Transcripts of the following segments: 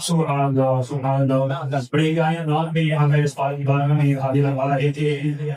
Subhanallah, that's pretty guy and not me. I'm very spotty, but I'm going to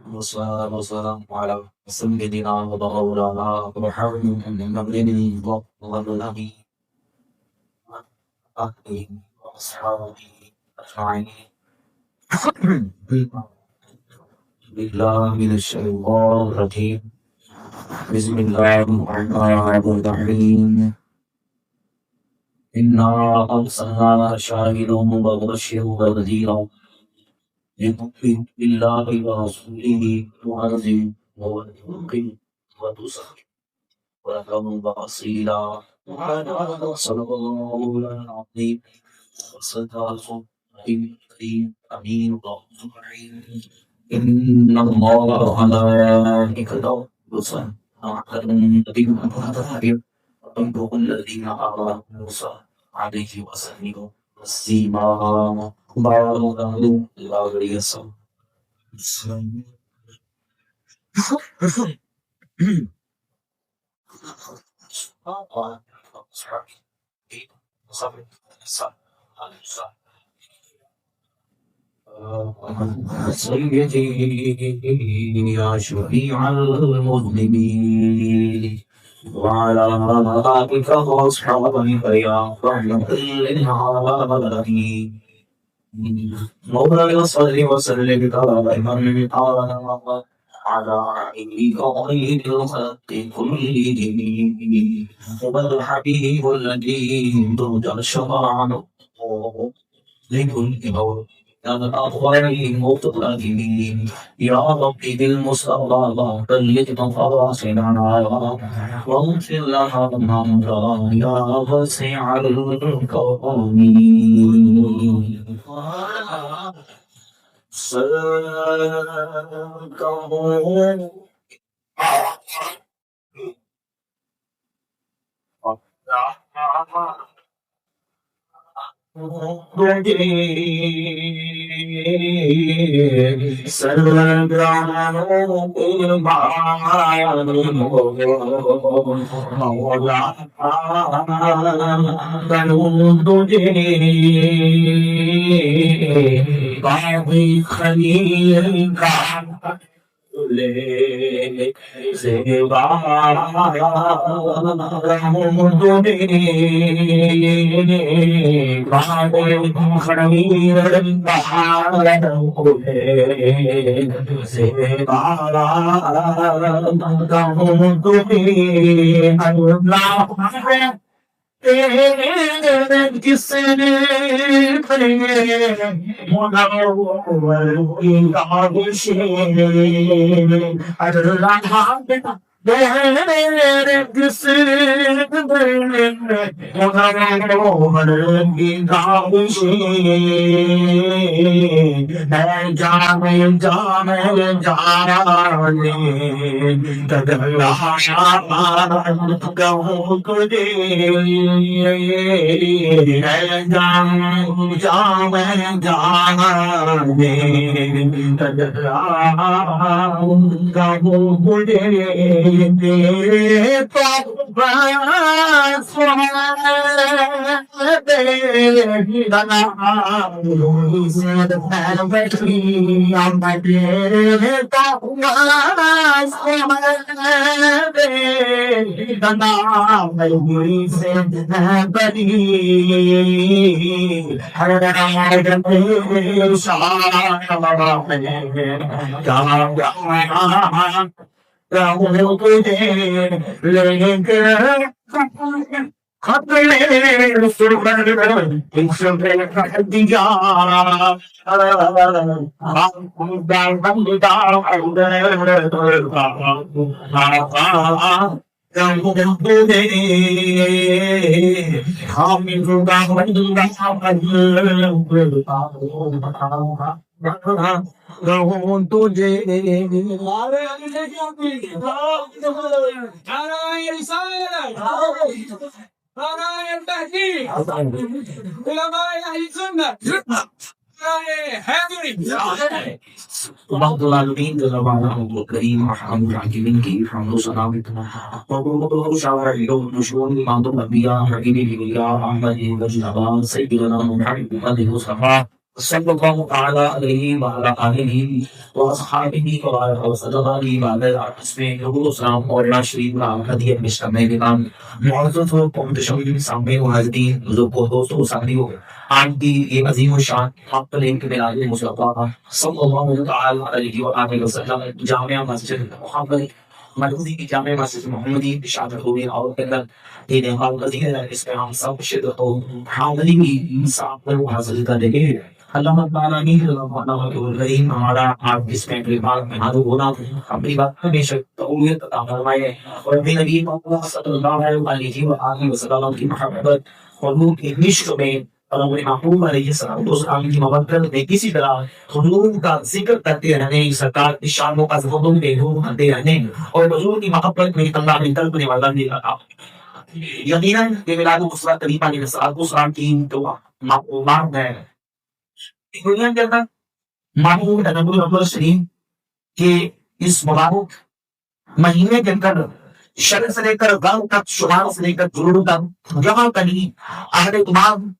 والصلاة والسلام على سيدنا ومولانا محمد النبي والنبي أهله وأصحابه أجمعين. بالله من الشيطان الرجيم. بسم الله الرحمن الرحيم. إنا أرسلنا شاهدا ومبشرا ونذيرا لتؤمنوا بالله ورسوله وأنذروا وتوقنوا وتصدقوا وتقوموا بأصيلا. صدق الله العظيم وصدق رسوله الكريم أمين الله إن الله وملائكته يصلون على النبي ويحب الذين آمنوا عليه وسلموا تسليما. بارك الله لي سيدي يا شفيع المذنبين وعلى آلك وأصحابك يا رحمة للعالمين. مولاي صل وسلم دائما على خير الخلق كلهم هو الحبيب الذي ترجى الشفاعة لكل قول كان الأخوين مقتدين يا ربي بالمصطفى بلغ تفاصيلنا واغفر لنا النار يا واسع الكون سلام بعض العالمين تبعنا الكريم محمد العاقلين كيف حمد وسلام وقوم شاور اليوم نشون بعض الأنبياء حبيبي الأولياء أحمد وجنبان سيدنا محمد المصطفى صلى الله تعالى عليه وعلى آله وأصحابه وسلم بعد اسمه نبوة السلام اور شریف ہدیہ مشتمل نام معزز و متشدد سامع و حاضرین بزرگوں دوستوں ساتھیوں آج کی یہ عظیم الشان مقبل کے میلاد مصطفیٰ صلی اللہ تعالی علیہ وآلہ وسلم جامع مسجد محمد مرکزی کی جامع مسجد محمدی کی شادت ہوئی اور کے اندر دین حال قدیر اس میں ہم سب شدت و حاضری کی صاحب و حاضری کا دیکھے اللہ تعالیٰ کریم ہمارا آپ اس میں بات میں حاضر ہونا اپنی بات ہمیشہ تولیت عطا فرمائے اور اپنے نبی محمد صلی اللہ علیہ وآلہ وسلم کی محبت اور روح کے عشق میں اور ہمارے محبوب علیہ السلام کی محبت میں کسی طرح حضور کا ذکر کرتے رہنے سرکار کی شانوں کا ذکر کرتے رہنے اور حضور کی محبت میں اللہ نے طلب والا دل عطا یقیناً کہ میلاد مصطفیٰ کریم علیہ السلام کی دعا معلومات ہے دنیا کے اندر محبوب نبی محمد شریف کے اس مبارک مہینے کے اندر شرع سے لے کر غم تک شمار سے لے کر جلوم تک جہاں کہیں اہل تمام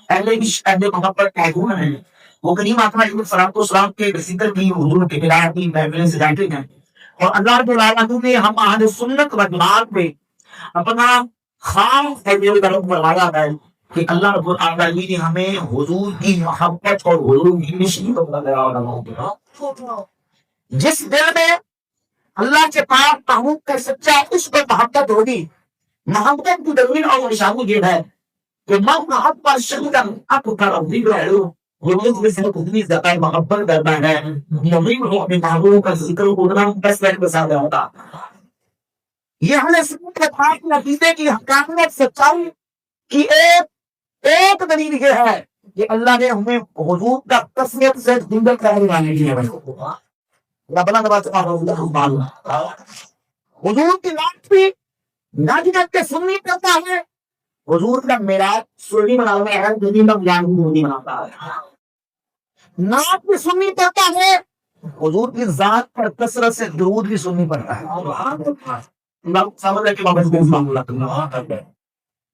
اہل محبت محبوب ہیں وہ کریم آقا علیہ السلام کے ذکر کی حضور کے قرآن کی محفلیں سجاتے ہیں اور اللہ رب العالمین نے ہم اہل سنت و جماعت میں اپنا خاص اہمیت کا رب بنایا ہے کہ اللہ رب العالمین نے ہمیں حضور کی محبت اور حضور کی نشانی کو بتایا ہے جس دل میں اللہ کے پاس تعلق کا سچا عشق و محبت ہوگی. محبت کی دلیل اور نشانی یہ ہے کہ من محب شخصا اکثر ذکرہ. وہ جس نے اتنی زیادہ محبت کرتا ہے یقین ہو اپنے محبوب کا ذکر قرآن بس کے ساتھ ہوتا. یہ ہمیں سنت کے پاک نتیجے کی حقانیت سچائی کی ایک دلیل یہ ہے کہ اللہ نے ہمیں حضور کا کثرت سے زندہ کرنے کی ہے. ربنا حضور کی نعت بھی ناجنت کے سنی کرتا ہے. حضور کا معراج سنی مناتا ہے, دینی کا نہیں مناتا ہے. نعت بھی سنی کرتا ہے, حضور کی ذات پر کثرت سے درود بھی سنی پڑتا ہے.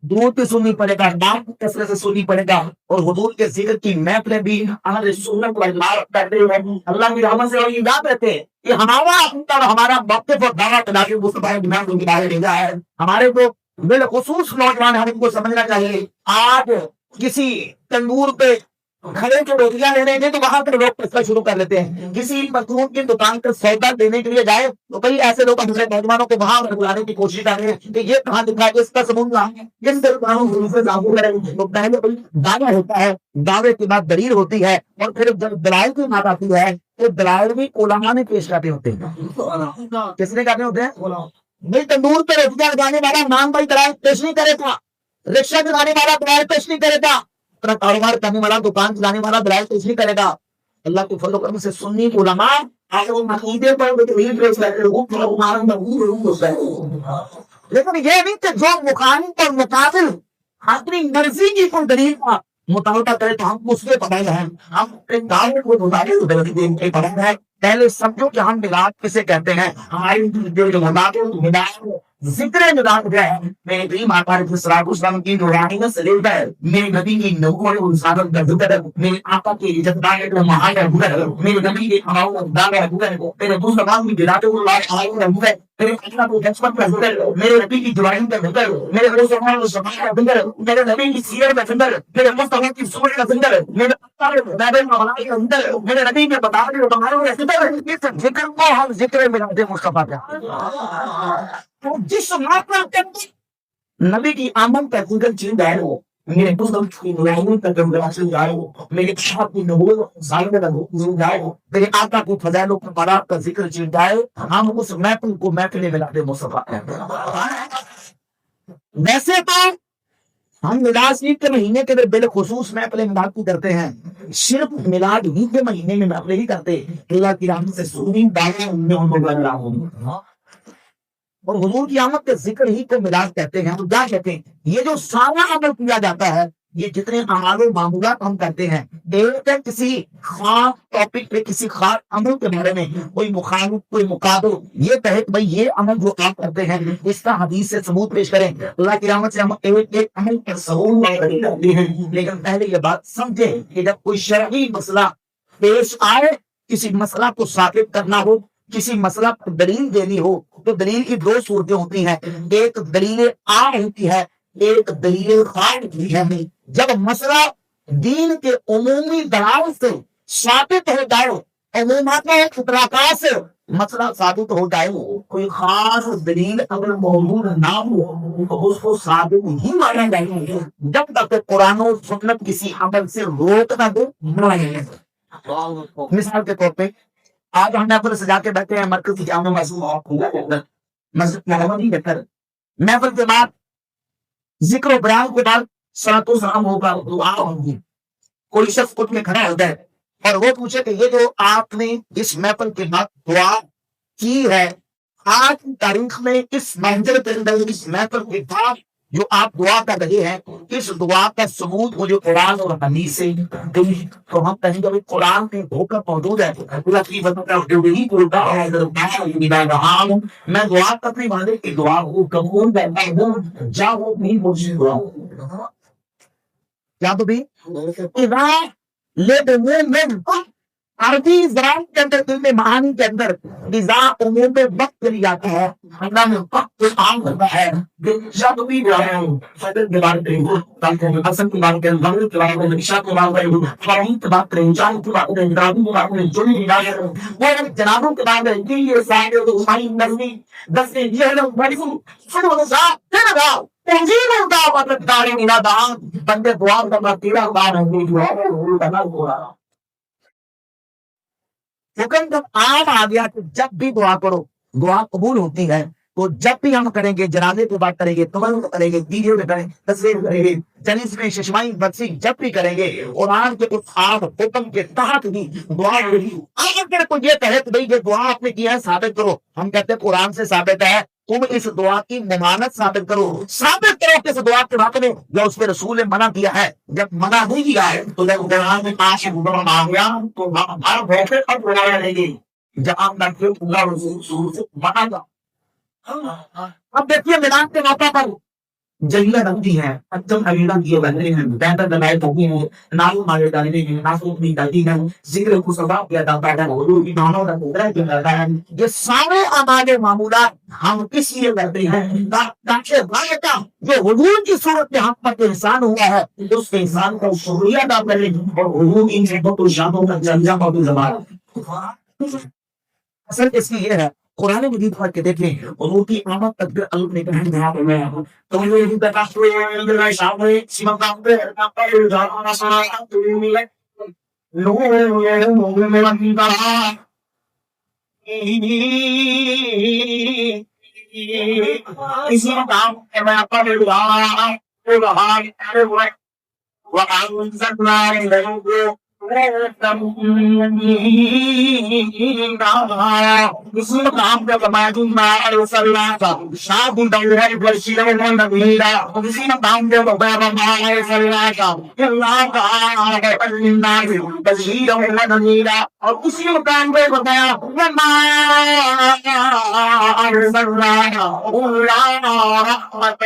درود بھی سننی پڑے گا, نعت کثرت سے سننی پڑے گا, اور حضور کے ذکر کی محفلیں بھی اہل سنت والجماعت کرتے ہوئے اللہ کی رحمت سے اور یاد رہتے ہیں کہ ہمارا موقف اور دعویٰ تلاقی مصطفیٰ بن کی باہر بھیجا ہے. ہمارے کو بالخصوص نوجوان ہم کو سمجھنا چاہیے, آج کسی تندور پہ کھڑے کے روٹیاں لینے گئے تو وہاں پہ لوگ پسکا شروع کر لیتے ہیں. کسی مخلوق کی دکان پر سودا دینے کے لیے جائے تو کئی ایسے لوگ دوسرے نوجوانوں کو وہاں بلانے کی کوشش کر رہے ہیں کہ یہ کہاں دکھا ہے, اس کا ثبوت کہاں ہے, کس دکانوں سے لاگو کریں. تو پہلے کوئی دعویٰ ہوتا ہے, دعوے کے بعد دلیل ہوتی ہے, اور پھر جب دلائل کی بات آتی ہے تو دلائل بھی علماء نے پیش کرتے ہوتے ہیں. کس نے کرنے ہوتے ہیں؟ بھائی تندور پہ روٹیاں لگانے والا نام بھائی دلائل پیش نہیں کرے گا, رکشہ چلانے والا دلائل پیش نہیں کرے گا, کاروبار کرنے والا دکان چلانے والا دلائل پیش نہیں کرے گا. اللہ کے فضل و کرم سے سنی علماء عقیدے پر لیکن یہ نہیں کہ جو مخالف اور مقابل اپنی مرضی کی کوئی دلیل کا مطالبہ کرے تو ہم اس کے پڑھائے ہیں, ہم دعوت کو پڑھائے ہیں. پہلے سمجھو کہ ہم ملاد کسے کہتے ہیں. ہماری ذکر ملاد ہے میرے کریم آقا علیہ السلام کی جو راہنما سلیل ہے, میرے نبی کی نبوت اور رسالت کا ذکر ہے, میرے آقا کی عزتدار کا مہار ہے, میرے نبی کے امام و دار ہے, میرے دوست نام کی بلاد اللہ علیہ ہے, میرے اللہ کو جسمت کا ذکر, میرے نبی کی جوائن کا ذکر, میرے رسول و سماع کا ذکر, میرے نبی کی سیرت کا ذکر, میرے مصطفیٰ کی سورت کا ذکر, میرے میرے نبی کے بتانے تمہارے ذکر کو ہم ذکر ملاد مصطفیٰ کا. تو جس موقع پر نبی کی آمد کا ذکر چیز ہے وہ میرے دوست کی نورانی کا جملہ جائے ہو, میرے صاحب کی نبوت ظاہر کا ذکر جائے ہو, میرے آقا کی فضائل و کمالات کا ذکر چیز جائے, ہم اس محفل کو محفل ملاد مصطفیٰ کہتے ہیں. ویسے تو ہم میلاد عید کے مہینے کے بالخصوص محفل ملاد کی کرتے ہیں, صرف میلاد عید کے مہینے میں محفل ہی کرتے. اللہ کی رحمت سے سنی دعویٰ اور حضور کی آمد کے ذکر ہی کو میلاد کہتے ہیں. تو کیا کہتے ہیں, یہ جو سارا عمل کیا جاتا ہے, یہ جتنے اعمال و معمولات ہم کرتے ہیں, ایک ہے کسی خاص ٹاپک پہ کسی خاص عمل کے بارے میں کوئی مخالف کوئی مقابل یہ کہے کہ بھائی یہ عمل جو آپ کرتے ہیں اس کا حدیث سے ثبوت پیش کریں. اللہ کی رحمت سے ہم ایک عمل پر ثبوت کرتے ہیں, لیکن پہلے یہ بات سمجھے کہ جب کوئی شرعی مسئلہ پیش آئے, کسی مسئلہ کو ثابت کرنا ہو, کسی مسئلہ پر دلیل دینی ہو, تو دلیل کی دو صورتیں ہوتی ہیں, ایک دلیل عام ہوتی ہے, ایک دلیل خاص ہوتی ہے. جب مسئلہ دین کے عمومی دلائل سے ثابت ہو جائے, عمومات میں اطلاقات سے مسئلہ ثابت ہو جائے, کوئی خاص دلیل اگر موجود نہ ہو تو اس کو ثابت ہی مانا جائے جب تک قرآن و سنت کسی عمل سے روک نہ دے. مثال کے طور پہ آج ہم محفل سجا کے بیٹھے ہیں مرکز کی جامع مسجد محمدی کے اندر, محفل کے بعد ذکر و بیان کے بعد صلاۃ و سلام ہوگا, دعا ہوگی. کوئی شخص اٹھ کے کھڑا ہوتا ہے اور وہ پوچھے کہ یہ جو آپ نے اس محفل کے بعد دعا کی ہے, آج کی تاریخ میں اس محفل کے اندر اس محفل کے بعد جو آپ دعا کر رہے ہیں, اس دعا کا ثبوت مجھے قرآن اور حدیث سے دیں. تو ہم کہیں گے قرآن کے دھوکہ موجود ہے, میں دعا کرنے والے کی دعا ہوں قبول جا وہ نہیں مجھے دعا کیا تو بھی عربی زبان کے اندر علم معانی کے اندر غذا عموم میں وقت لیا جاتا ہے، اللہ نے وقت عام کرتا ہے کہ جب بھی فجر کے بارے میں حسن کی بات کریں، مغرب کے بارے میں، عشاء کے بارے میں، فراہم کی بات کریں، چاند کی بات کریں، راتوں کے بارے میں، جمعے کی بات کریں، وہ جنابوں کے بارے میں، یہ سارے عثمانی نظمی دس یہ لوگ بڑی سنو صاحب لگا تنظیم ہوتا مطلب دارے میرا دان بندے دعا کرنا تیرا بار ہے جو ہے وہ کرنا ہو رہا حکم جب آم آ گیا کہ جب بھی دعا کرو دعا قبول ہوتی ہے، تو جب بھی ہم کریں گے جنازے پہ بات کریں گے، تمل کریں گے، ویڈیو میں کریں، تصویر کریں گے، جنیس میں ششمائی برسی جب بھی کریں گے، قرآن کے اس آپ حکم کے تحت بھی دعا ہوگی۔ اگر کوئی یہ کہے کہ بھائی یہ دعا آپ نے کیا ہے ثابت کرو، ہم کہتے ہیں قرآن سے ثابت ہے، تم اس دعا کی ممانت ثابت کرو، ثابت کرو کہ اس دعا کے بات میں یا اس پہ رسول نے منع کیا ہے، جب منع نہیں کیا ہے تو جب قرآن میں آش مانگ گیا تو ہر بیٹھے اب بنایا رہے گی جہاں تک کہ اللہ رسول سے منع تھا۔ اب دیکھیے میدان کے موقع پر جلیلہ رکھتی ہے، اچم علیلہ کیے بندے ہیں، بہتر دلائے ہوتی ہیں، نالو مارے ڈالنے ہیں، ناسو اپنی ڈالتی ہیں، ذکر کو سباب کیا جاتا ہے، حضور کی دانوں کا قدرہ کیا جاتا ہے۔ یہ سارے اعمال معمولات ہم کس لیے کرتے ہیں؟ تاکہ بھائی کا جو حضور کی صورت میں ہم پر احسان ہوا ہے اس کے احسان کا شکریہ ادا کریں اور حضور ان شبوں و شادوں کا جنجا موضوع زبان۔ اصل اس کی یہ ہے قرآن مجید پڑھ کے دیکھیں حضور کی آمد تک اللہ نے کہا دعا میں تو یہ بھی بتا تو یہ شامل سیما کام پہ جانا سنا تو ملے لوگ یہ موگے میں بنتا اسی کام میں آپ کا دعا وہ بہار ارے وہ وقالوا انزلنا لهم اس کام کا کمائدوں میں صلی اللہ کا شاہ دعوت برشید میں نبیلا اسی کام کے بابا میں صلی اللہ کا اللہ کا الناس بشیر و نذیرا اور اسی مقام پہ بتایا وما ارسلناک الا رحمۃ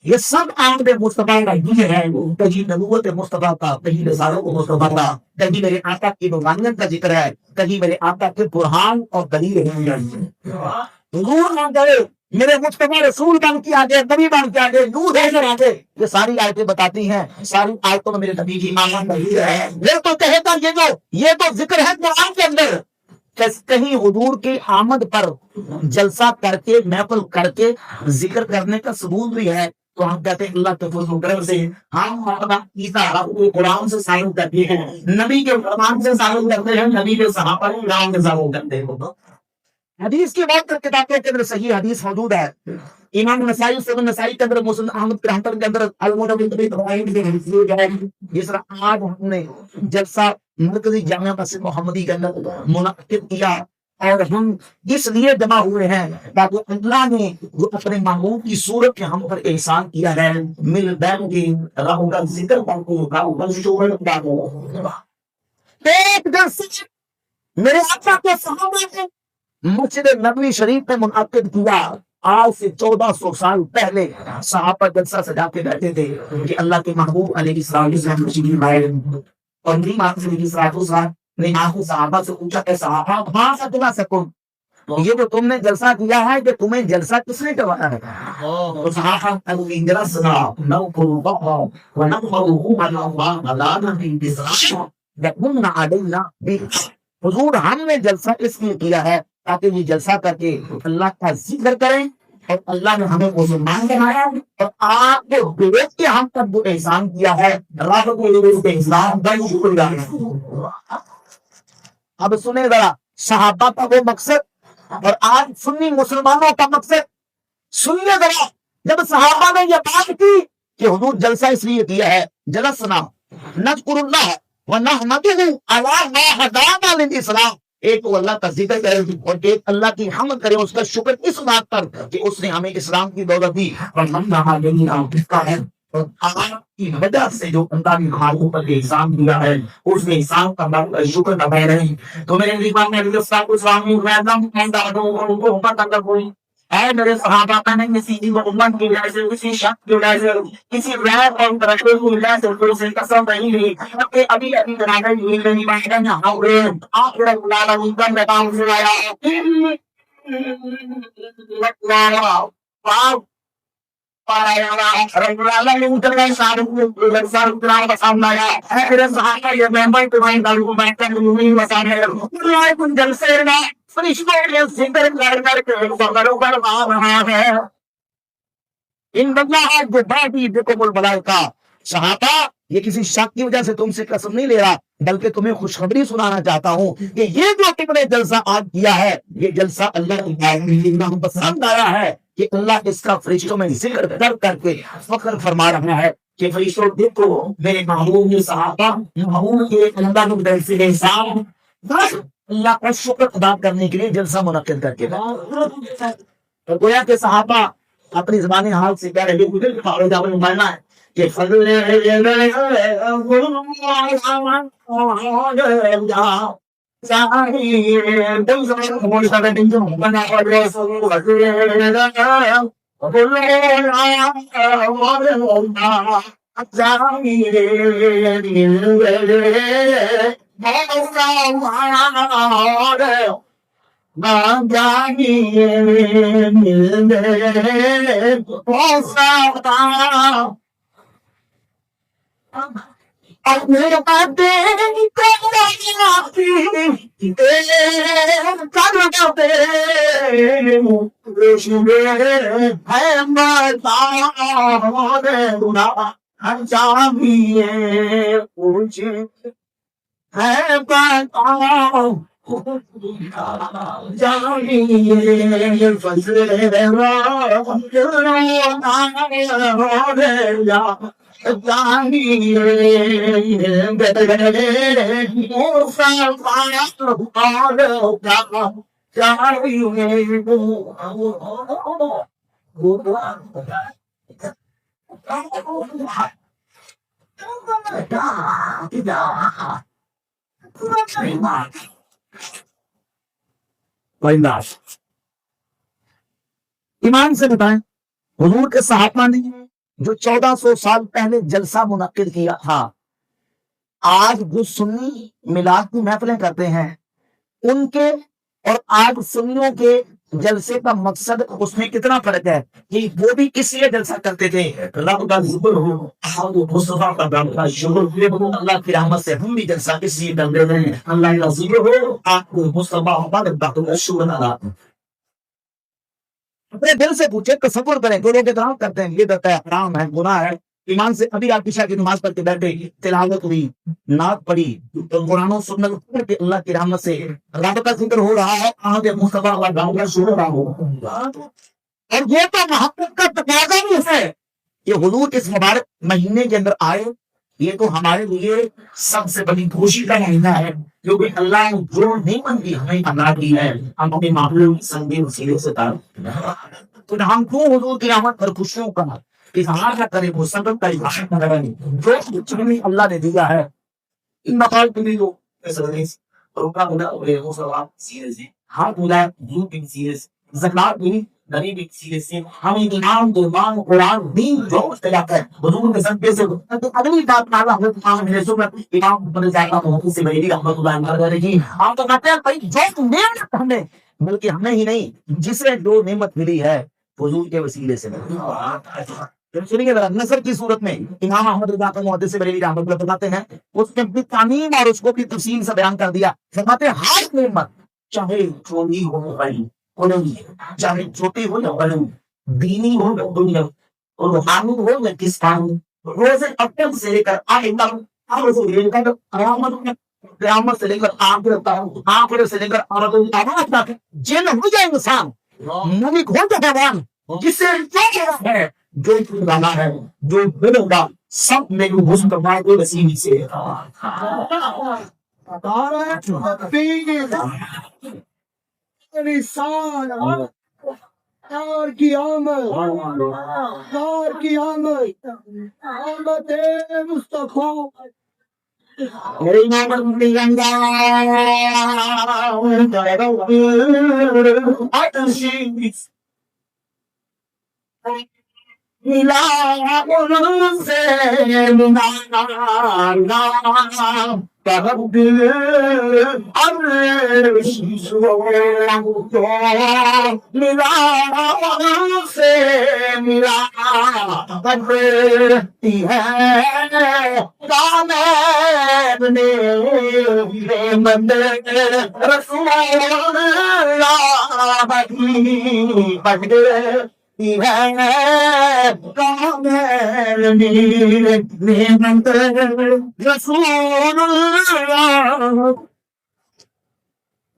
یہ سب آمد مصطفیٰ کا یہ ہے، کہیں نبوت مصطفیٰ کا، کہیں رسالت مصطفیٰ کا، کہیں میرے آقا کی روحانیت کا ذکر ہے، کہیں میرے آقا کے برہان اور دلیل ہے۔ حضور نہ کرے میرے مصطفیٰ رسول بن کے آگے، نبی بن کے آگے، نور ہے کر آگے، یہ ساری آیتیں بتاتی ہیں، ساری آیتوں میں میرے نبی کی ایمان دلیل ہے۔ یہ تو کہتا یہ تو ذکر ہے قرآن کے اندر، کہیں حضور کی آمد پر جلسہ کر کے محفل کر کے ذکر کرنے کا ثبوت بھی ہے، تو ہم کہتے ہیں اللہ کے فضل و کرم سے ہم اپنا عیسیٰ قرآن سے ثابت کرتے ہیں، نبی کے فرمان سے ثابت کرتے ہیں، نبی کے صحابہ کرام سے ثابت کرتے ہیں۔ حدیث کی بات کتابوں کے اندر صحیح حدیث موجود ہے، امام نسائی سنن نسائی کے اندر، مسلم احمد کے رحمت کے اندر، جس طرح آج ہم نے جلسہ مرکزی جامعہ مسجد محمدی کے اندر منعقد کیا اور ہم اس لیے جمع ہوئے ہیں تاکہ اللہ نے جو اپنے محبوب کی صورت میں ہم پر احسان کیا ہے، مل بیٹھ کے راہوں کا ذکر کرو، راہوں کا شکر کرو۔ ایک دن سچ میرے آقا کے صحابہ نے مسجد نبوی شریف میں منعقد کیا، آج سے 1400 سال پہلے صحابہ جلسہ سجا کے بیٹھے تھے کہ اللہ کے محبوب علیہ السلام تشریف لائے اور نہیں مانتے نے آنکھوں صحابہ سے پوچھا کہ صحابہ وہاں سے دلا سکوں یہ جو تم نے جلسہ کیا ہے کہ تمہیں جلسہ کس نے کروایا ہے؟ تو صحابہ جلسنا نوکل بقا ونقضوا على الله لا نبي بسرعه يكون علينا حضور ہم نے جلسہ اس لیے کیا ہے تاکہ یہ جلسہ کر کے اللہ کا ذکر کریں اور اللہ نے ہمیں مسلمان بنایا اور آپ کے بیٹ کے ہم پر جو احسان کیا ہے رب کو اس کے احسان کا شکر ادا کریں۔ اب سنیں ذرا صحابہ کا وہ مقصد اور آج سنی مسلمانوں کا مقصد سنیے ذرا۔ جب صحابہ نے یہ بات کی کہ حضور جلسہ اس لیے کیا ہے، جلسنا نذکر اللہ ونحمده علی ما ہدانا للاسلام، ایک تو اللہ کا ذکر کرے اور ایک اللہ کی حمد کرے، اس کا شکر اس بات پر کہ اس نے ہمیں اسلام کی دولت دی اور ہم نہ دینی کا ہے، اور آپ کی وجہ سے جو اللہ نے ہمارے اوپر احسان دیا ہے اس نے احسان کا شکر ادا کریں۔ تو میرے دیوان میں اے میرے صحابہ کا نہیں کسی امت کی وجہ سے، کسی شخص کی وجہ سے، کسی غیر قوم ترقی کی وجہ سے کوئی سے قسم نہیں لی کہ ابھی تناظر یہ نہیں بات نہ ہوئے آخر العالمین کا مقام سنایا رب العالمین کا سارے سارے کا سامنا ہے میرے صحابہ یہ ممبر تمہاری دل کو بیٹھ کر نہیں مسائل ہے اللہ کن جلسے نہ فرشتوں کے ذکر کر کے سروروں پر آ رہا ہے۔ ان اللہ عبادی بكم الملائکہ، صحابہ یہ کسی شک کی وجہ سے تم سے قسم نہیں لے رہا، بلکہ تمہیں خوشخبری سنانا چاہتا ہوں کہ یہ جو تم نے جلسہ آج کیا ہے یہ جلسہ اللہ کی پسند آیا ہے کہ اللہ اس کا فرشتوں میں ذکر کر کے فخر فرما رہا ہے کہ فرشتوں دیکھو میرے محبوب صحابہ محبوب کے اللہ کے دل سے احسان بس اللہ کا شکر ادا کرنے کے لیے جلسہ منعقد کر کے تو گویا کہ صحابہ اپنی زبانی حال سے کہہ رہے ہیں ماننا ہے کہ فضل ایمان سے بتائیں حضور کے صحابہ نے جو 1400 سال پہلے جلسہ منعقد کیا تھا، آج جو سنی میلاد کی محفلیں کرتے ہیں ان کے اور آج سنیوں کے جلسے کا مقصد اس میں کتنا فرق ہے کہ وہ بھی اس لیے جلسہ کرتے تھے رب کا ذکر ہو، مصطفیٰ کا رب کا شکر ہو، اللہ کی رحمت سے ہم بھی جلسہ اس لیے کرتے ہیں اللہ کا ذکر ہو، آپ کو مصطفیٰ کا شکر ادا کریں۔ اپنے دل سے پوچھے، تصور کریں جو لوگ احترام کرتے ہیں یہ کرتا ہے حرام ہے گناہ ہے، ایمان سے ابھی آپ عشاء کی نماز پڑھ کے بیٹھے تلاوت ہوئی نعت پڑھی تو قرآن و سنت پڑھ کے اللہ کی رحمت سے رب کا ذکر ہو رہا ہے، آگے مصطفیٰ کا شکر ادا ہو، اور یہ تو محبت کا تقاضا بھی ہے کہ حضور اس مبارک مہینے کے اندر آئے، یہ تو ہمارے لیے سب سے بڑی خوشی کا مہینہ ہے کیونکہ اللہ نے جو نعمت کی ہمیں عطا کی ہے ہم اپنے معمول سنگین وسیلے سے تو ہم کیوں حضور کی رحمت پر خوشیوں کا اظہار نہ کریں، وہ سبب کا اظہار نہ کریں جو کچھ بھی اللہ نے دیا ہے ان مقال کے لیے جو روکا ہونا وہ سوال سیریز ہے، ہاتھ بولا دین کی سیریز، زکات بھی غریب کی سیریز سے ہمیں ایمان قربان قرآن دین جو اختلاف ہے حضور کے صدقے سے اگلی بات نالا حضرت امام رسول امام بن جائے گا سے میری رحمت اللہ علیہ کی ہم تو کہتے ہیں بھائی جو نعمت ہمیں بلکہ ہمیں ہی نہیں جسے جو نعمت ملی ہے حضور کے وسیلے سے سنیے ذرا نصر کی صورت میں امام احمد رضا کا محدث بریلوی رحمۃ اللہ فرماتے ہیں اس نے اپنی تعمیم اور اس کو بھی تفصیل سے بیان کر دیا، فرماتے ہیں ہر نعمت چاہے چھوٹی ہو بڑی چاہے چھوٹی ہو یا بڑی، دینی ہو یا دنیا اور روحانی ہو یا کسانی، روزے اب سے لے کر قیامت سے لے کر آخرت سے لے کر عرب تک جن ہو جائے انسان ملک ہو جائے جسے ہے جو گانا ہے جو بلنگا سب میں حسن فرمائے کو وسیلے سے اور کی آمد آمد مصطفیٰ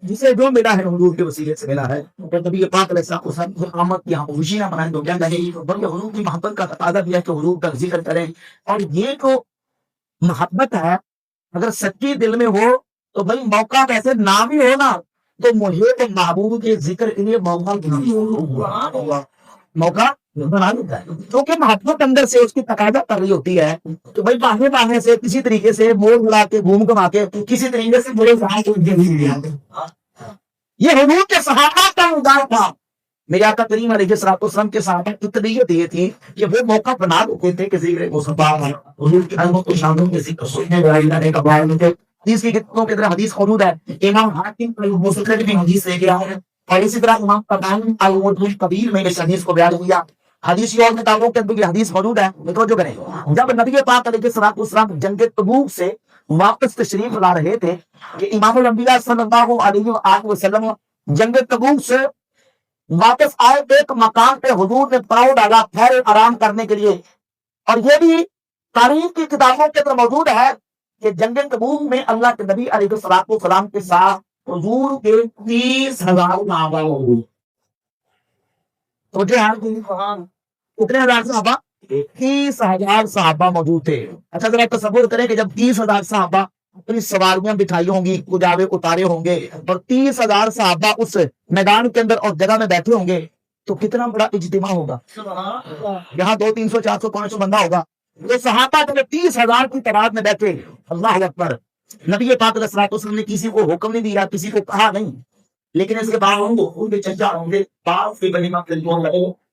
جسے جو ملا ہے حضور کے وسیلے سے ملا ہے اور نبی پاک علیہ السلام کو سب آمد کی ہم خوشی نہ منائیں تو کیا نہیں بلکہ حضور کی محبت کا تقاضا بھی ہے کہ حضور کا ذکر کریں. اور یہ جو محبت ہے اگر سچی دل میں ہو تو بھائی موقع کیسے نہ بھی ہو نا تو مجھے تو محبوب کے ذکر کے لیے موقع بنا دیتا ہے کیونکہ محبت اندر سے اس کی تقاضا کر رہی ہوتی ہے تو بھائی باہر سے کسی طریقے سے موڑ ملا کے گھوم گھما کے کسی طریقے سے بڑے یہ حضور کے صحابہ کا انداز تھا. میرے آقا کریم علیہ الصلوۃ والسلام کے صحابہ کی طبیعت یہ تھی کہ وہ موقع بنا دیتے تھے کہ ذکر مصطفیٰ حضور کی عظمت و شانوں کے ذکر سننے والے کا بیان تھے. اس کی کتنوں کی طرح حدیث موجود ہے. امام حاکم مسلم میں حدیث لے گیا ہے اور اسی طرح امام طبرانی الکبیر میں اس حدیث کو بیان کیا. حدیث اور کتابوں کے اندر یہ حدیث موجود ہے. توجہ کریں. جب نبی پاک علیہ الصلوۃ والسلام جنگ تبوک سے واپس تشریف لا رہے تھے کہ امام الانبیاء صلی اللہ علیہ وآلہ وسلم جنگ تبوک سے واپس آئے ایک مقام پہ حضور نے پاؤں ڈالا ٹھہرے آرام کرنے کے لیے. اور یہ بھی تاریخ کی کتابوں کے اندر موجود ہے کہ جنگ تبوک میں اللہ کے نبی علیہ الصلوۃ والسلام کے ساتھ حضور کے 30,000 صحابہ ہوئے. تو کتنے ہزار صحابہ 30,000 صحابہ موجود تھے. اچھا ذرا تصور کریں کہ جب 30,000 صحابہ اپنی سواریاں بٹھائی ہوں گی کجاوے اتارے ہوں گے اور 30,000 صحابہ اس میدان کے اندر اور جگہ میں بیٹھے ہوں گے تو کتنا بڑا اجتماع ہوگا. یہاں 200 300 400 500 بندہ ہوگا. یہ صحابہ جب 30,000 کی تعداد میں بیٹھے اللہ اکبر. نبی پاک علیہ الصلوۃ والسلام نے کسی کو حکم نہیں دیا کسی کو کہا نہیں لیکن اس کے باوجود ان کے چچا ہوں گے باپ کی بنی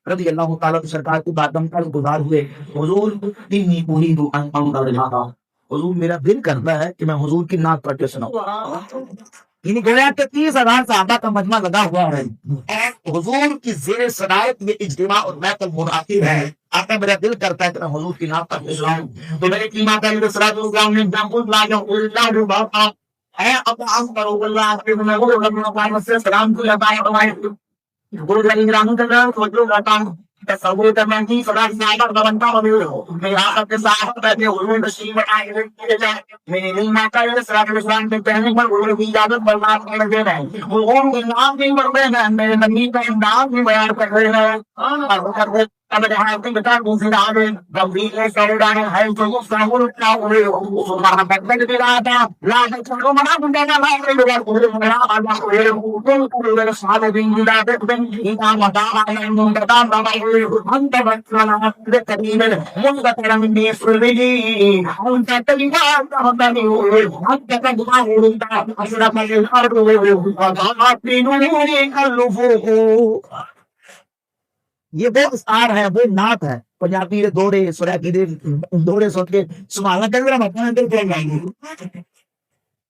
رضی اللہ تعالیٰ سرکار کی بادم پر گزار ہوئے. حضور انی پوری تو حضور میرا دل کرتا ہے کہ میں حضور کی نعت پڑھ کے سناؤں. یعنی گویا کہ 30,000 صحابہ کا مجمع لگا ہوا ہے اور حضور کی زیر صدارت یہ اجتماع اور محفل منعقد ہے. آقا میرا دل کرتا ہے کہ میں حضور کی نعت پڑھ کے سناؤں. تو میرے قیمہ کا السلام نے جامل لاجا اللہ بابا ہے اب عام کرو اللہ کے میں وہ سے سلام کو لگایا ہمارے گرو گرین رام کا فوٹو لاتا تصور کرنا کی سدا صاحب کا بنتا ہو میں آپ کے ساتھ بیٹھے حضور تشریف آئے میرے دل میں کا صراط الاسلام کے پہلے پر حضور کی اجازت برباد کر دے رہے ہیں وہ نام بھی بڑھ رہے ہیں میرے نبی کا نام بھی بیان کر رہے ہیں اور اب یہاں کی بتا دوسری آگ گمبھیر ہے سوڈا ہے جو سامول کیا ہوئے سبحان بکبک دے رہا تھا لا چھوڑو منا بندے کا مار لے گا پورے منا اللہ ہوئے تو پورے سال دن دا بن ان متا ان دا بابا ہوئے ہم تے بچنا دے کریم من کا تیرا من دی سرلی ہم تے تلیوا ہم تے ہوئے ہم تے گما ہوئے دا اسرا میں ہر ہوئے آپ نو نے کلفو. یہ وہ اشعار ہے وہ نعت ہے پنجابی دوڑے سراکی دے دوڑے سن کے سبحان اللہ کہہ رہا میں دل پہ گائی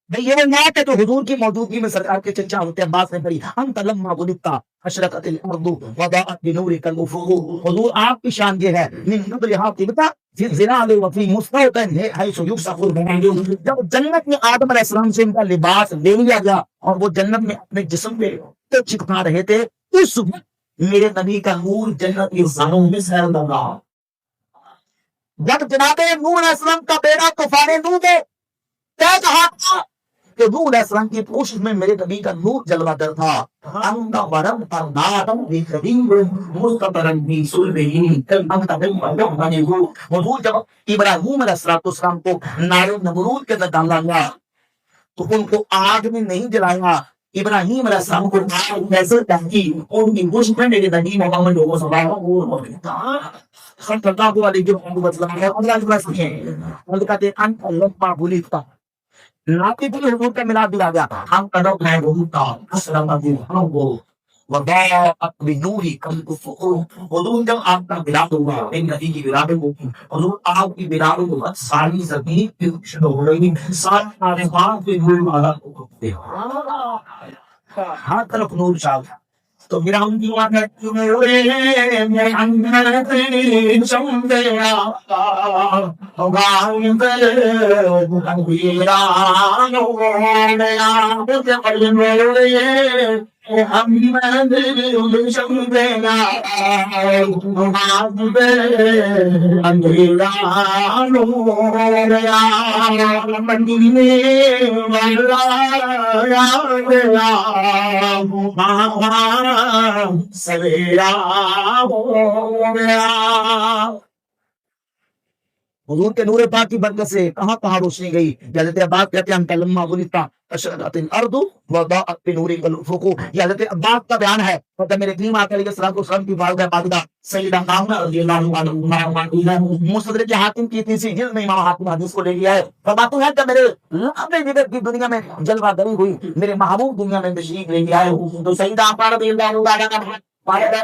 بھئی یہ نعت ہے تو حضور کی موجودگی میں سرکار کے چچا ہوتے عباس نے پڑھی انت لما ولدت اشرقت الارض وضاءت بنورك الافق. حضور آپ کی شان یہ ہے من قبل حاطبتا فی الظلال وفی مستوطن حیث یفسخ البنان. جب جنت میں آدم علیہ السلام سے ان کا لباس لے لیا گیا اور وہ جنت میں اپنے جسم پہ چپکا رہے تھے اس وقت میرے نبی کا نور جنت کی زانوں میں سیر لگا. جب جناب نوح علیہ السلام کا بیٹا طوفان نوح نے طے کہا تھا کہ نوح علیہ السلام کی پوشش میں میرے نبی کا نور جلوہ در تھا. انت ورم فرناتم بکبیر مستقرن بی سلبین انت بم بنی ہو. حضور جب ابراہیم علیہ السلام کو نار نمرود کے اندر ڈالا گیا تو ان کو آگ میں نہیں جلایا. ابراہیم علیہ السلام کو کیسے ڈھکی اور ان کی گوشت میں میرے نبی محمد لوگوں سے بڑھا وہ خلقہ کو علیہ محمد صلی اللہ علیہ وسلم اللہ کے ہیں اور کہتے ہیں انت لما بولیتا لاتی بھی حضور کا ملاد دلا گیا ہم قدم ہے وہ تا السلام علیکم ہم وہ وضاءت بنوری کم کفر حضور جب آپ کا ملاد ہوا ایک نبی کی ملاد ہوگی حضور آپ کی ملاد ہوگا ساری زمین پہ شروع ہو رہی سارے معلومات پہ نور والا ہوتے ہر طرف نور چال تو میرا ان کی بات ہے کہ میں اندر تین سمجھا ہوگا ان پہ میرا ہم میں سمجھا اندھیرا سویرا ہو گیا. حضور کے نور پاک کی برکت سے کہاں کہاں روشنی گئی. حضرت عباس کہتے ہیں انت لما بلتا اشرقت الارض وضاءت بنور الافق. یہ حضرت عباس کا بیان ہے. اور میرے کریم آقا علیہ الصلوۃ والسلام کی والدہ پاکدہ سیدہ آمنہ رضی اللہ عنہا مستدرک حاکم کی تیسری جلد میں امام حاکم حدیث کو لے لیا ہے. فرماتے ہیں کہ میرے لمبے جگر کی دنیا میں جلوہ گری ہوئی میرے محبوب دنیا میں تشریف لے کے آئے. تو سیدہ آمنہ رضی اللہ عنہا کا پایا ہے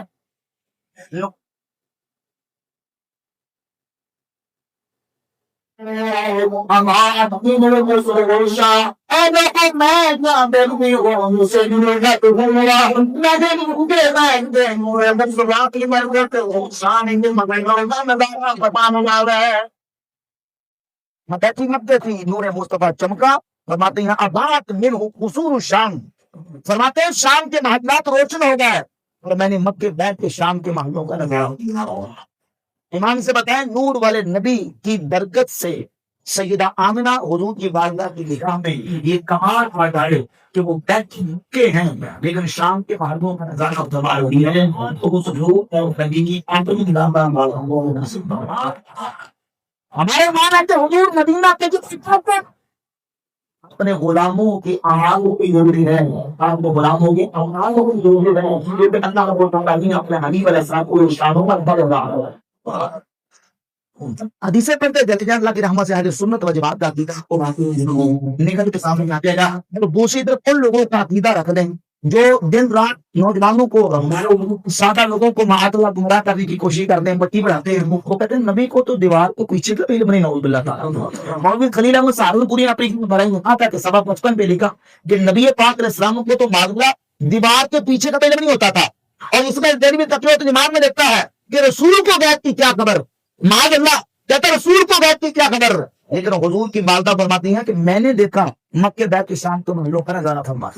نور مصطفیٰ چمکا. فرماتے ہیں ابات من قصور شام فرماتے ہیں شام کے محلات روشن ہو گئے اور میں نے مکے بیٹھ کے شام کے محلوں کا نظارہ. امام سے بتائیں نور والے نبی کی برکت سے سیدہ آمنہ حضور کی والدہ کی نگاہ میں یہ کمال آ جائے کہ وہ بیٹھ مکے ہیں لیکن شام کے محلوں کا نظارہ فرما رہی ہے. تو اس روح اور نبی کی آنکھوں کی نگاہ ہمارے مانا کہ حضور مدینہ کے جس اپنے غلاموں کی آہانگوں کی ضروری ہے. آپ کو غلاموں کی آہانگوں کی ضروری ہے. اللہ کا بولتا ہے اپنے حبیب علیہ السلام کو ارشادوں پر بڑھ رہا ہے. حدیثیں پڑھتے جلتے ہیں اللہ کی رحمت سے اہل سنت و جماعت کا عقیدہ کو نگل کے سامنے آتے گا. دوسری طرف ان لوگوں کا عقیدہ رکھ دیں جو دن رات نوجوانوں کو سادہ لوگوں کو معاذ اللہ گمراہ کرنے کی کوشش کرتے ہیں بتی بڑھاتے ہیں. وہ کہتے ہیں نبی کو تو دیوار کو پیچھے کا علم نہیں نعوذ باللہ تعالی. مولوی خلیل احمد سہارنپوری اپنی بڑائی میں کہا کہ سبق 55 پہ لکھا کہ نبی پاک علیہ السلام کو تو معاذ اللہ دیوار کے پیچھے کا علم نہیں ہوتا تھا. اور اس میں دہلوی تقویۃ الایمان میں لکھتا ہے کہ رسول کو غیب کی کیا خبر. معاذ اللہ کہتا رسول کو غیب کی کیا خبر. لیکن حضور کی والدہ فرماتی ہیں کہ میں نے دیکھا مکے بیت کے شام کو محلوں کا نظارہ فرما.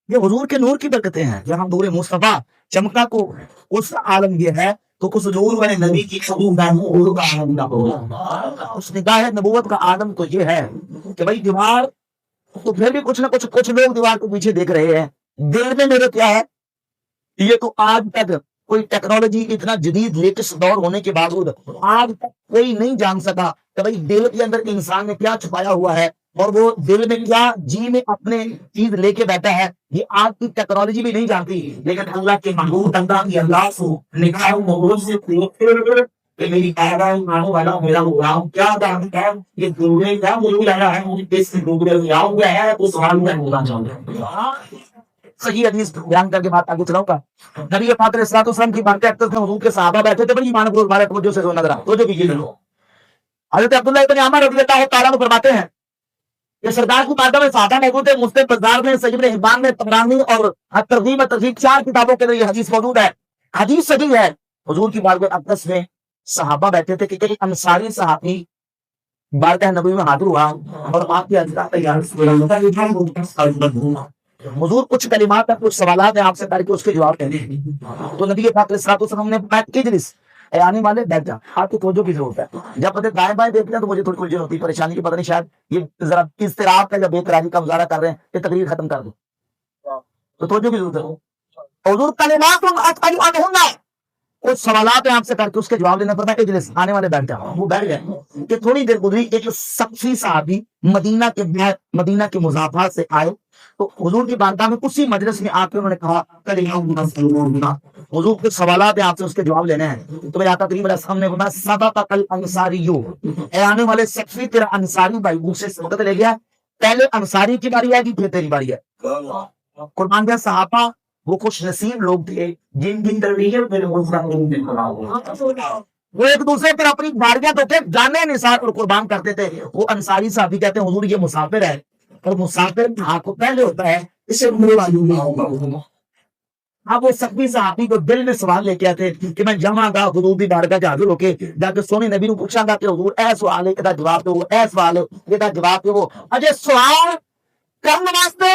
یہ حضور کے نور کی برکتیں ہیں. جہاں نور مصطفیٰ چمکا کو اس عالم یہ ہے تو اس نور والے نبی کی اس نگاہ نبوت کا عالم تو یہ ہے کہ بھائی دیوار تو پھر بھی کچھ نہ کچھ لوگ دیوار کو پیچھے دیکھ رہے ہیں. دیر میں میرے کیا ہے یہ تو آج تک کوئی ٹیکنالوجی اتنا جدید لیٹسٹ دور ہونے کے باوجود آج تک کوئی نہیں جان سکا کہ بھائی دل کے اندر انسان نے کیا چھپایا ہوا ہے اور وہ دل میں کیا جی میں اپنے چیز لے کے بیٹھا ہے. یہ آج کی ٹیکنالوجی بھی نہیں جانتی. لیکن اللہ کے محبوب اللہ کو نکاح سے کہ میری والا میرا غلام کیا یہ کیا ملک لایا ہے تو سوال میں ہونا چاہوں گا. صحیح حدیث بیان کر کے بات آگے چلاؤں گا. نبی پاک علیہ الصلوۃ والسلام کی بات کرتے تھے حضور کے صحابہ بیٹھے تھے بڑی ایمان کو بارے توجہ سے نظر آ توجہ کیجیے. حضرت عبداللہ ابن عمر رضی اللہ تعالیٰ عنہ فرماتے ہیں کہ سرکار کی بارگاہ میں صحابہ موجود ہے. مسلم بازار میں صحیح ابن حبان میں طبرانی اور ترغیب و ترہیب 4 کتابوں کے اندر یہ حدیث موجود ہے. حدیث صحیح ہے. حضور کی بارگاہ اقدس میں صحابہ بیٹھے تھے کہ ایک انصاری صحابی بارگاہ نبوی میں حاضر ہوا اور آپ کی حضرت تیار حضور کچھ کلمات ہیں کچھ سوالات ہیں آپ سے کر کے اس کے جواب دیں. تو نبی پاک علیہ الصلوۃ والسلام نے بیٹھ کے جلس اے آنے والے بیٹھ جا آپ کو توجہ کی ضرورت ہے. جب پتہ دائیں بائیں دیکھتے ہیں تو مجھے تھوڑی الجھن ہوتی ہے پریشانی کی پتہ نہیں شاید یہ ذرا اضطراب کا یا بے قراری کا مظاہرہ کر رہے ہیں یہ تقریر ختم کر دو تو توجہ کی ضرورت ہے. حضور کلمات کچھ سوالات ہیں آپ سے کر کے اس کے جواب لینا پڑتا ہے. اجلس, آنے والے بیٹھ جاؤ. وہ بیٹھ گئے کہ تھوڑی دیر گزری, ایک سقفی صحابی مدینہ کے مضافات سے آئے تو حضور کی بارگاہ میں اسی مجلس میں آ کے انہوں نے کہا حضور کے سوالات ہیں آپ سے اس کے جواب لینے ہیں. تو میرے آقا کریم علیہ السلام نے بولا سبقک الانصاریو, اے آنے والے سقفی تیرا انصاری بھائی مجھ سے سبقت لے گیا, پہلے انصاری کی باری آئے گی پھر تیری باری ہے. قربان جائے صحابہ وہ خوش نصیب لوگ تھے جن کی تربیت میں وہ ایک دوسرے پر اپنی باریاں تو تھے جانے نثار اور قربان کرتے تھے. وہ انصاری صحابی کہتے ہیں حضور یہ مسافر ہے, اور مسافر آنکھوں پہلے ہوتا ہے اسے اب وہ سخی صحابی کو دل میں سوال لے کے آتے کہ میں جمع گا حضور دی بارگاہ جا ہو کے جا کے سونے نبی نو پوچھاں گا کہ حضور اے سوال ہے کہ جواب دو, اے سوال ہے کہ جواب دو. اجے سوال کرنے واسطے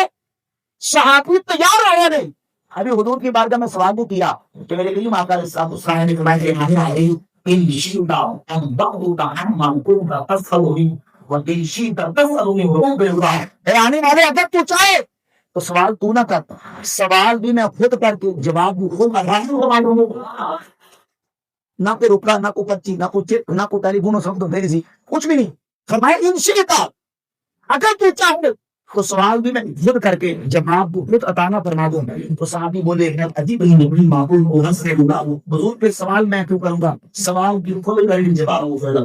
صحابی تیار رہے نہیں. ابھی حضور کی بارگاہ میں سوال بھی کیا کہ میرے کریم آقا صاحب حسین نے فرمایا کہ ان شیدا ان بعض عمن كنت تسألني وان شئت تسألني وبالله. اے آنے والے اگر تو چاہے تو سوال تو نہ کر, سوال بھی میں خود کر کے جواب بھی خود نہ کوئی رکا نہ کوئی پرچی نہ کوئی چیک نہ کوئی ٹیلی فون سب میری سی کچھ بھی نہیں. فرمایا ان شئت اگر تو چاہے تو سوال بھی میں خود کر کے جواب بھی خود عطا نہ فرما دوں. تو صحابی بولے عجیب نہیں معقول ہو ہنس رہے ہوگا حضور پہ سوال میں کیوں کروں گا, سوال بھی خود کر کے جواب ہو گا.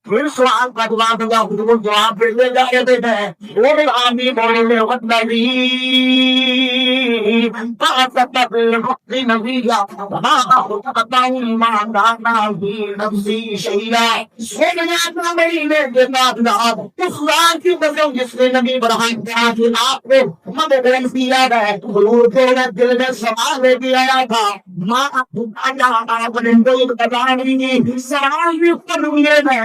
پھر سوال کا جواب دیا حضور جواب پھر لے جا کے دیتے ہیں وہ بھی آمی بولے میں وقت نہیں بات وقت نبی یا بتاؤں ایمان دانا بھی نفسی شیعہ سوچنا میری نے جناب ناب اس رات کی بسوں جس نے نبی برہان کہا کہ آپ نے مدد کیا ہے حضور تیرے دل میں سوال لے کے آیا تھا ماں آیا اپنے دل کو بتانے سوال بھی کرویے میں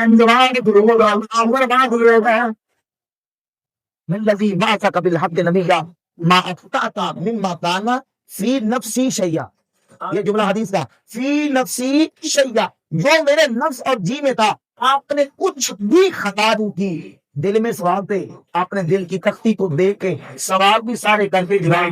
من الذي بعثك بالحق نبيا ما اخطأت مما كان في نفسي شيئا. یہ جملہ حدیث کا فی نفسی شیئا, جو میرے نفس اور جی میں تھا آپ نے کچھ بھی خطا نہیں کی. دل میں سوال تھے, آپ نے دل کی تختی کو دیکھ کے سوال بھی سارے کر کے جواب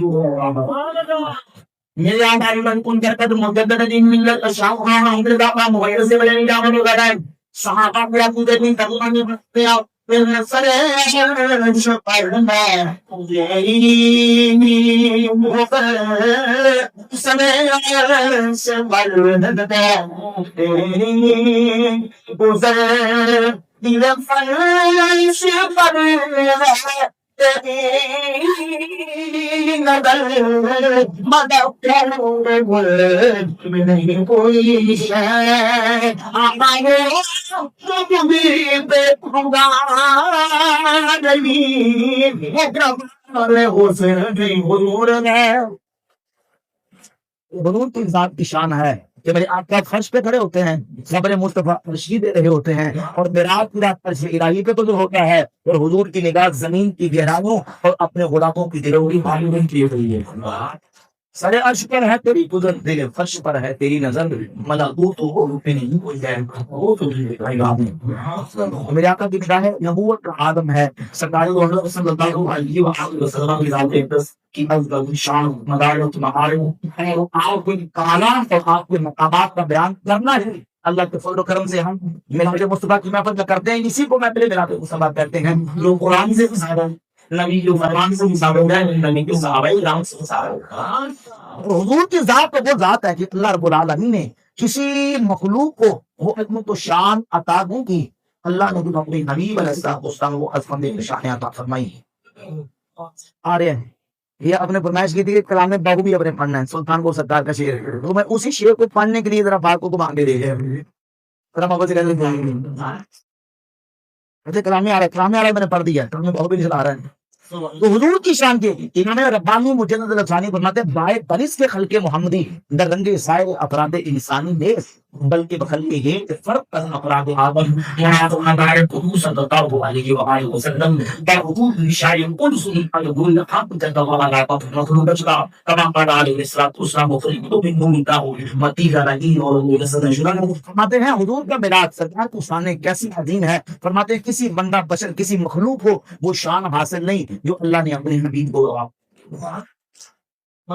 میرے آنکھ من کن کرتا تو مجدد دین ملت اشاق خواہ حمد داقا مغیر سے بلے نہیں جاؤں گا دائم صحابہ کو یا کودے نہیں تقوانی بکتے آؤ پھر سرے شپر میں یہی مغر سمے سے مردتے گزر دل فرش پر نظر مدد میں نہیں کوئی شے آمائے تم بھی دیکھوں گا نہیں اکرم حسین حضور میں. حضور کی ذات کی شان ہے کہ میرے آقا فرش پہ کھڑے ہوتے ہیں, صبر مصطفیٰ تشریح دے رہے ہوتے ہیں, اور معراج کی رات فرش الہی پہ گزر ہوتا ہے, اور حضور کی نگاہ زمین کی گہرائیوں اور اپنے غلاموں کی دلوں کی معلوم کی ہوئی ہے. سر عرش پر ہے تیری قدرت, دل فرش پر ہے تیری نظر, ملکوت ہو پہ نہیں کوئی ہے وہ تو دکھائے گا. میرے آقا کی نگاہ نبوت کا عالم ہے, سرکار محمد صلی اللہ علیہ وسلم کی ذات اقدس کی افضل شان مدارت معارف اور آپ کے کمالات اور آپ کے مقامات کا بیان کرنا ہے. اللہ کے فضل و کرم سے ہم میراج مصطفیٰ کی محفل کرتے ہیں, اسی کو محفل میراج مصطفیٰ کہتے ہیں, جو قرآن سے زیادہ نبی جو فرمان سے مصابہ ہے, نبی کے صحابہ کرام سے مصابہ. حضور کی ذات تو وہ ذات ہے کہ اللہ رب العالمین نے کسی مخلوق کو وہ عظمت و شان عطا نہیں کی. اللہ نے اپنے نبی علیہ السلام کو عظمت شان عطا فرمائی. آ رہے ہیں یہ اپنے فرمائش کی تھی کہ کلام باغو بھی اپنے پڑھنا ہے, سلطان کو سرکار کا شعر ہے, تو میں اسی شعر کو پڑھنے کے لیے ذرا بات کو مانگے دے گئے. کلامی آ رہا ہے, میں نے پڑھ دیا, تو میں باغو بھی چلا رہا ہے. تو حضور کی شان کے امام ربانی مجدد الافسانی فرماتے ہیں بائے بنس کے خلق محمدی در رنگ سائر افراد انسانی نیس بلکہ بخلق ایک فرق از افراد آدم یہاں تو مدار قدوس صلی اللہ علیہ وآلہ وسلم در حضور شایم قدس الگل حق جد اللہ علیہ مطلوب بچتا کما قال علیہ السلام مفرد تو بن نومی تاہو متی رنگی اور رسد شدن فرماتے ہیں حضور کا میراج سرکار کو شان کیسی عظیم ہے. فرماتے ہیں کسی بندہ بشر کسی مخلوق ہو وہ شان حاصل نہیں جو اللہ نے اپنے حبیب کو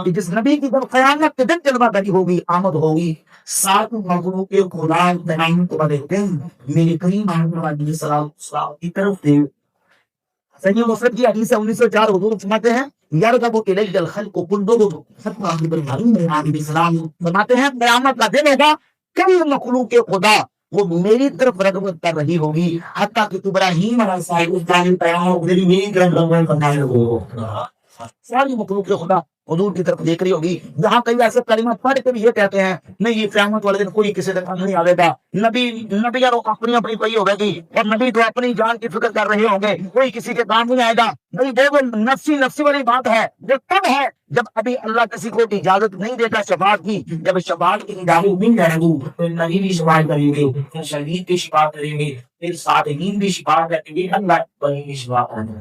جس نبی کی جب قیامت کے دن جلوہ داری ہوگی آمد ہوگی سات مخلوق کے خدا تنائن کو بدلتے ہیں میرے کریم محمد علیہ السلام کی طرف دے. صحیح مسلم کی حدیث 1904 حضور فرماتے ہیں یرغب الیہ الخلق کلهم حتی ابراہیم علیہ السلام فرماتے ہیں قیامت کا دن ہوگا کئی مخلوق کے خدا وہ میری طرف رغبت کر رہی ہوگی حتیٰ کہ ابراہیم علیہ السلام میری طرف رغبت کرنا ہے. ساری مخلوق کے خدا حضور کی طرف دیکھ رہی ہوگی. جہاں کئی ایسے کلمات پڑھ کے بھی یہ کہتے ہیں نہیں یہ قیامت والے دن کوئی کسی طرح نہیں آئے گا نبی اپنی اپنی پئی ہوگی گی اور نبی تو اپنی جان کی فکر کر رہے ہوں گے کوئی کسی کے کام نہیں آئے گا. نہیں وہ نفسی نفسی والی بات ہے جو تب ہے جب ابھی اللہ کسی کو اجازت نہیں دیتا شفاعت کی. جب شفاعت کی اجازت مل جائے گی تو نبی بھی شفاعت کریں گے شہید بھی شفاعت کریں گے پھر صالحین بھی شفاعت کریں گے اللہ بھی شفاعت کریں گے.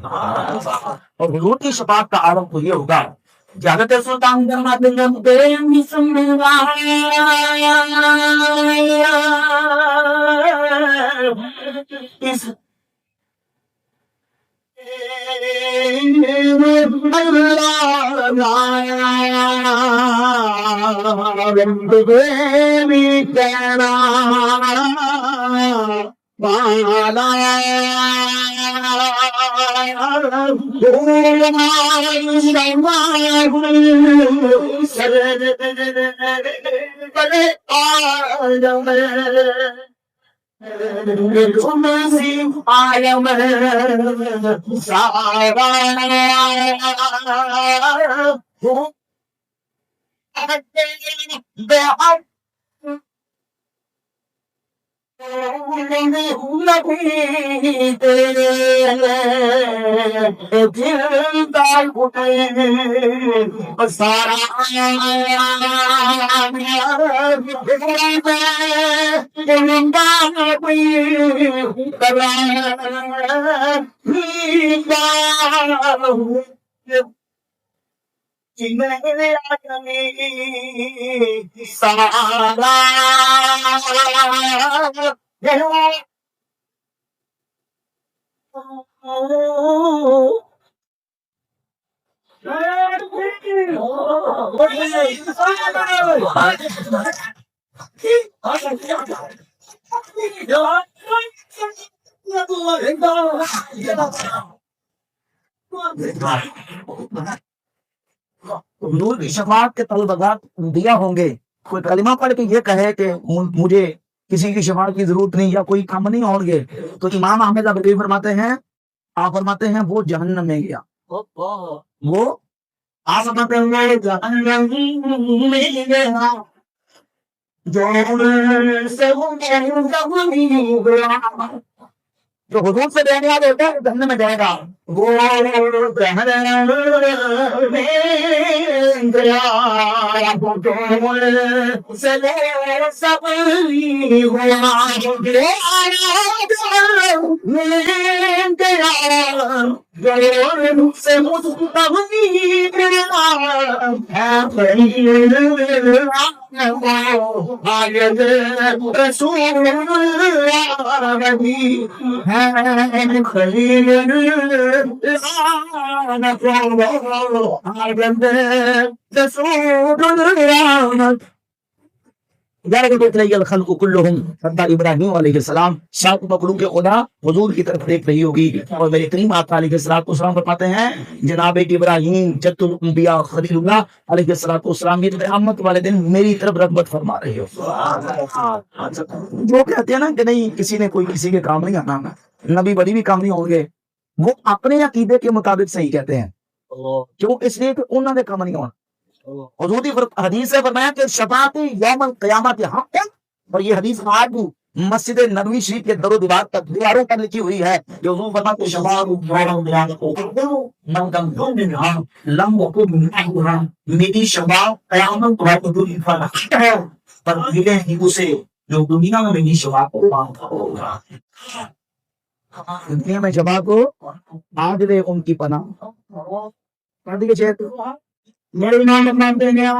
اور حضور کی شفاعت کا عالم تو یہ ہوگا جاگت سلطان جماعت بسم اللہ اس حضور کی شفاعت کے طلبگار دیا ہوں گے. کوئی کلمہ پڑھ کے یہ کہے کہ مجھے کسی کی شفاعت کی ضرورت نہیں یا کوئی کام نہیں ہوں گے تو امام احمد ابری فرماتے ہیں آپ فرماتے ہیں وہ جہنم میں گیا. وہ آپ فرماتے ہیں جہنم میں گیا جو حضور سے رہنے والے ہوتے ہیں جہنم میں جائے گا. وہ الخلق كلهم حتى ابراہیم علیہ السلام سات مخلوق کے خدا حضور کی طرف دیکھ رہی ہوگی. اور میرے کریم آقا علیہ السلام فرماتے ہیں جناب ابراہیم جد الانبیاء خلیل اللہ علیہ السلام یہ قیامت والے دن میری طرف رغبت فرما رہے ہو. جو کہتے ہیں نا کہ نہیں کسی نے کوئی کسی کے کام نہیں آنا نبی ولی بھی کام نہیں ہوں گے وہ اپنے عقیدے کے مطابق صحیح کہتے ہیں کیوں اس لیے کہ انہوں نے کام نہیں ہونا. حضور حدیث سے فرمایا کہ شفاعت یوم القیامت حق ہے اور یہ حدیث آج بھی مسجد نبوی شریف کے در و دیواروں پر لکھی ہوئی ہے کہ حضور فرماتے ہیں شباب میری شباب قیامت پر ملے ہی اسے جو دنیا میں میری شباب کو مانگتا ہوگا. دنیا میں شباب کو آج دے ان کی پناہ پڑھ دیجئے شیخ. میرے نام مانتے ہیں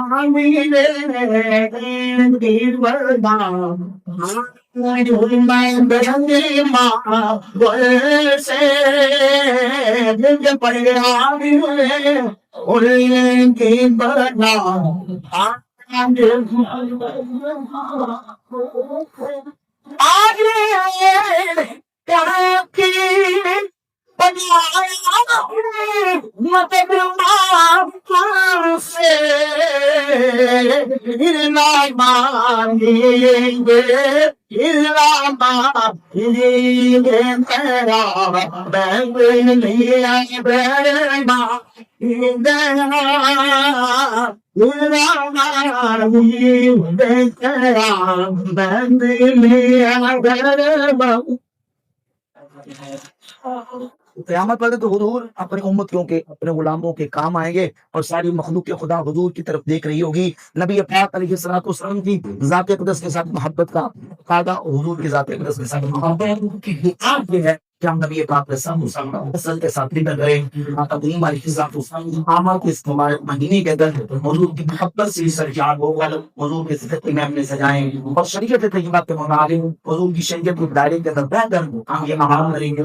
قیامت والے تو حضور اپنی امتیوں کے اپنے غلاموں کے کام آئیں گے اور ساری مخلوق کے خدا حضور کی طرف دیکھ رہی ہوگی. نبی پاک علیہ الصلوۃ والسلام کی ذات اقدس کے ساتھ محبت کا قاعدہ حضور کی ذات اقدس کے ساتھ محبت کی آج یہ ہے کہ ہم نبی پاک علیہ السلام اصل کے ساتھ نکل گئے. تقدیم علیہ السلام عامر کے اس مبارک مہینے کے اندر حضور کی محبت سے سرشار ہو حضور کے صدقے میں ہم نے سجائیں اور شریعت طیبہ کے مطابق حضور کی شریعت کے دائرے کے اندر رہ کر ہم یہ اعمال کریں گے.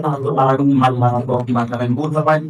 اللہ کو کی بات کریں بول فرمائیں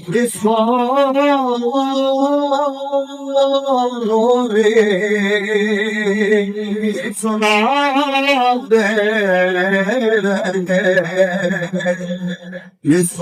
This one it's not there. It's